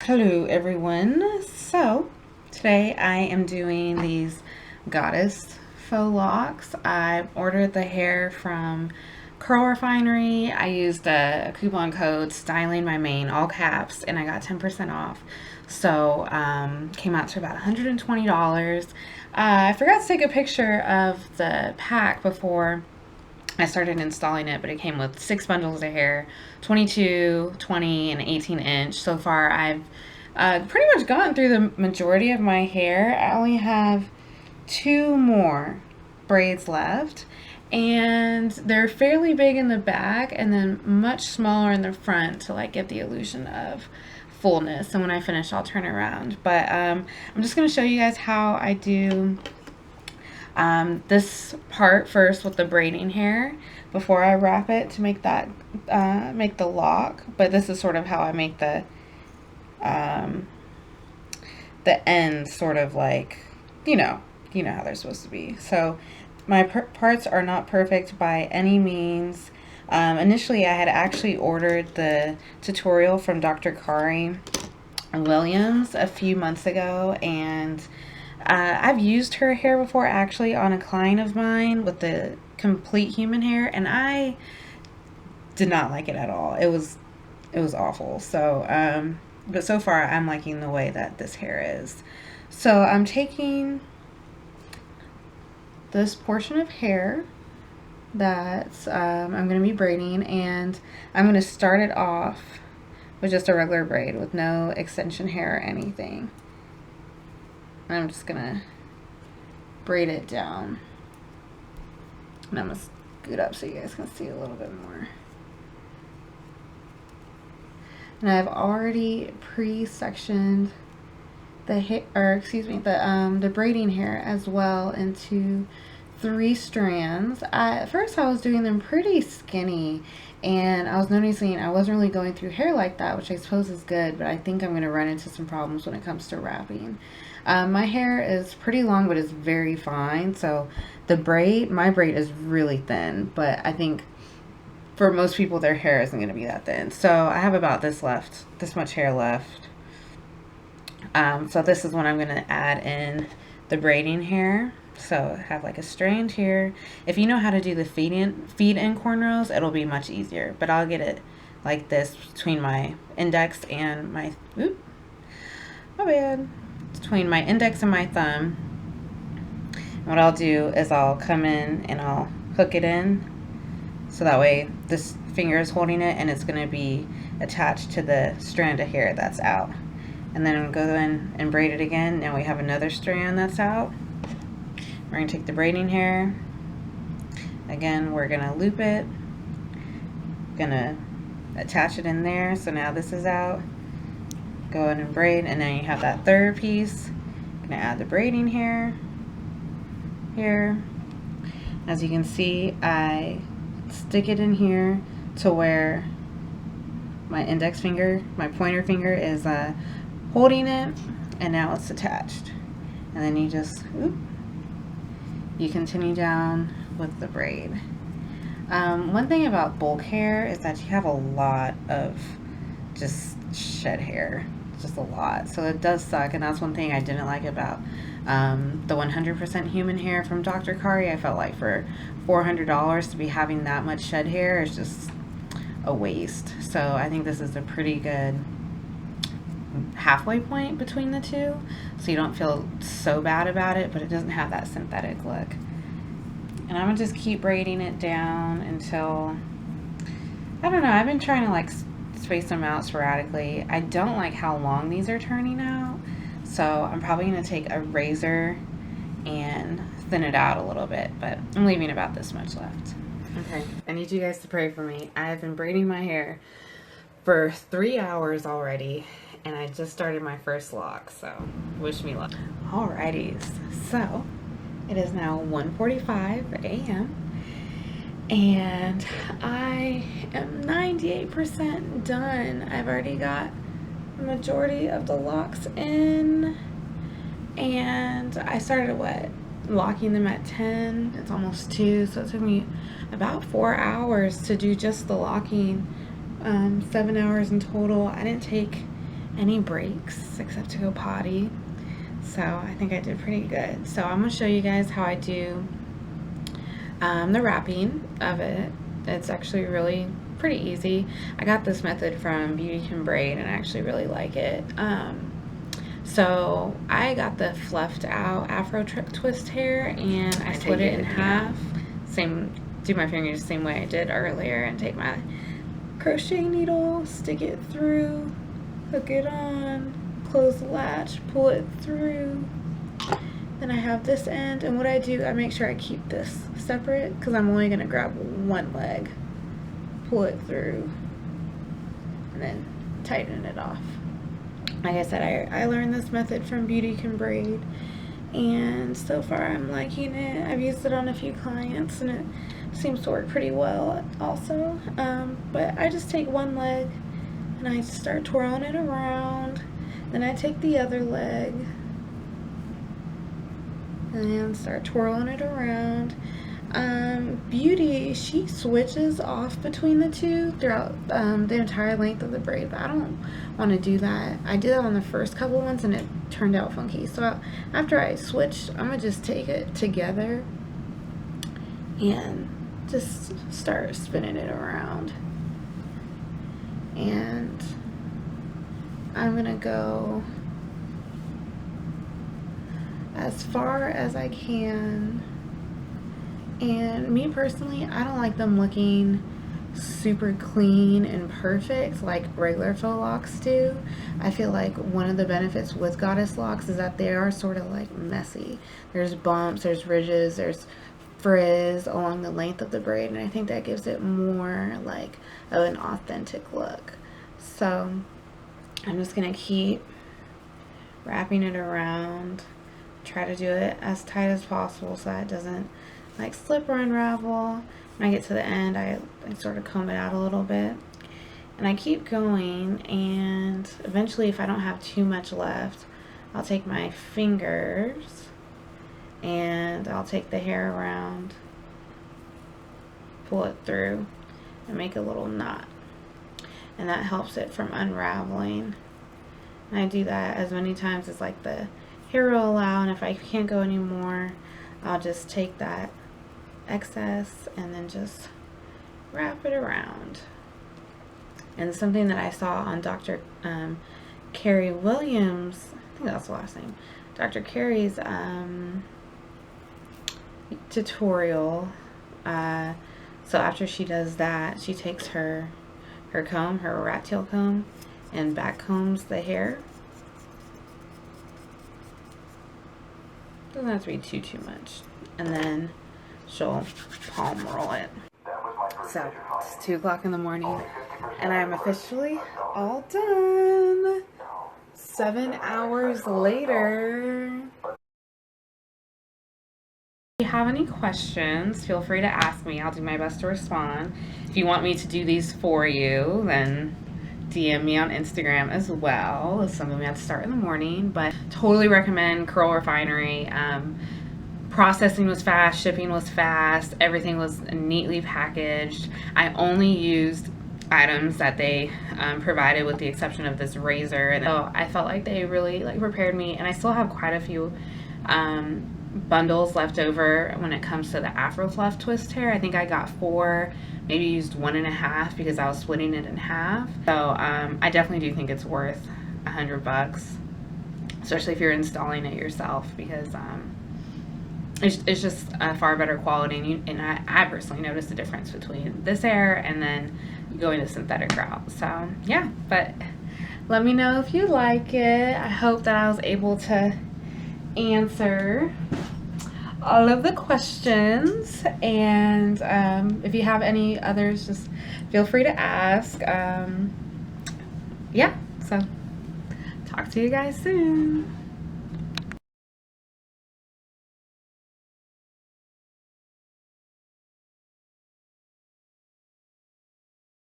Hello everyone. So today I am doing these goddess faux locks. I ordered the hair from Curl Refinery. I used a coupon code styling my mane, all caps, and I got 10% off. So came out to about $120. I forgot to take a picture of the pack before I started installing it, but it came with 6 bundles of hair, 22, 20, and 18 inch. So far, I've pretty much gotten through the majority of my hair. I only have 2 more braids left, and they're fairly big in the back and then much smaller in the front to like give the illusion of fullness. And when I finish, I'll turn around. But I'm just going to show you guys how I do this part first with the braiding hair before I wrap it to make that make the lock. But this is sort of how I make the ends sort of like you know how they're supposed to be. So my parts are not perfect by any means. Initially I had actually ordered the tutorial from Dr. Kari Williams a few months ago, and I've used her hair before actually on a client of mine with the complete human hair, and I did not like it at all. It was awful. So but so far I'm liking the way that this hair is. So I'm taking this portion of hair that I'm going to be braiding, and I'm going to start it off with just a regular braid with no extension hair or anything. And I'm just gonna braid it down, and I'm gonna scoot up so you guys can see a little bit more. And I've already pre-sectioned the hair, or excuse me, the braiding hair as well into 3 strands. At first I was doing them pretty skinny, and I was noticing I wasn't really going through hair like that, which I suppose is good, but I think I'm going to run into some problems when it comes to wrapping. My hair is pretty long, but it's very fine, so my braid is really thin, but I think for most people their hair isn't going to be that thin. So I have about this much hair left. So this is when I'm going to add in the braiding hair. So I have like a strand here. If you know how to do the feed in cornrows, it'll be much easier, but I'll get it like this between my index and my between my index and my thumb. And what I'll do is I'll come in and I'll hook it in, so that way this finger is holding it and it's going to be attached to the strand of hair that's out. And then I'm going to go in and braid it again. Now we have another strand that's out. We're going to take the braiding hair. Again, we're going to loop it. Going to attach it in there. So now this is out. Go in and braid, and then you have that third piece. I'm going to add the braiding hair here. As you can see, I stick it in here to where my index finger, my pointer finger is holding it, and now it's attached. And then you just you continue down with the braid. One thing about bulk hair is that you have a lot of just shed hair, just a lot. So it does suck, and that's one thing I didn't like about the 100% human hair from Dr. Kari. I felt like for $400 to be having that much shed hair is just a waste. So I think this is a pretty good halfway point between the two, so you don't feel so bad about it, but it doesn't have that synthetic look. And I'm gonna just keep braiding it down until, I don't know, I've been trying to like space them out sporadically. I don't like how long these are turning out, so I'm probably gonna take a razor and thin it out a little bit, but I'm leaving about this much left. Okay, I need you guys to pray for me. I have been braiding my hair for 3 hours already, and I just started my first lock, so wish me luck. Alrighty, so it is now 1:45 a.m. and I am 98% done. I've already got the majority of the locks in, and I started locking them at 10. It's almost 2, so it took me about 4 hours to do just the locking. 7 hours in total. I didn't take any breaks except to go potty. So I think I did pretty good. So I'm going to show you guys how I do the wrapping of it. It's actually really pretty easy. I got this method from Beauty Can Braid and I actually really like it. So I got the fluffed out Afro twist hair and I split it in half. Do my fingers the same way I did earlier and take my crochet needle, stick it through, hook it on, close the latch, pull it through. Then I have this end, and what I do, I make sure I keep this separate because I'm only going to grab one leg, pull it through, and then tighten it off. Like I said, I learned this method from Beauty Can Braid, and so far I'm liking it. I've used it on a few clients, and it seems to work pretty well also. But I just take one leg, and I start twirling it around. Then I take the other leg, and start twirling it around. Beauty, she switches off between the two throughout the entire length of the braid, but I don't want to do that. I did that on the first couple ones and it turned out funky. So after I switch, I'm gonna just take it together and just start spinning it around. And I'm gonna go as far as I can. And me personally, I don't like them looking super clean and perfect like regular faux locks do. I feel like one of the benefits with Goddess locks is that they are sort of like messy. There's bumps, there's ridges, there's frizz along the length of the braid, and I think that gives it more like of an authentic look. So I'm just gonna keep wrapping it around, try to do it as tight as possible so that it doesn't like slip or unravel. When I get to the end, I sort of comb it out a little bit, and I keep going, and eventually if I don't have too much left, I'll take my fingers and I'll take the hair around, pull it through, and make a little knot, and that helps it from unraveling. And I do that as many times as like the hair will allow, and if I can't go anymore, I'll just take that excess and then just wrap it around. And something that I saw on Dr. Carrie Williams, I think that's the last name, Dr. Carrie's tutorial, so after she does that, she takes her comb, her rat tail comb, and back combs the hair. Doesn't have to be too much, and then she'll palm roll it. So it's 2 o'clock in the morning and I'm officially all done. 7 hours later. If you have any questions, feel free to ask me. I'll do my best to respond. If you want me to do these for you, then DM me on Instagram as well. It's something we have to start in the morning, but totally recommend Curl Refinery. Processing was fast, shipping was fast, everything was neatly packaged. I only used items that they provided, with the exception of this razor, and so I felt like they really like prepared me. And I still have quite a few bundles left over when it comes to the Afro Fluff twist hair. I think I got 4, maybe used 1.5 because I was splitting it in half. So I definitely do think it's worth $100, especially if you're installing it yourself, because it's just a far better quality, and I personally noticed the difference between this hair and then going the synthetic route. So yeah, but let me know if you like it. I hope that I was able to answer all of the questions, and if you have any others, just feel free to ask. Yeah, so talk to you guys soon.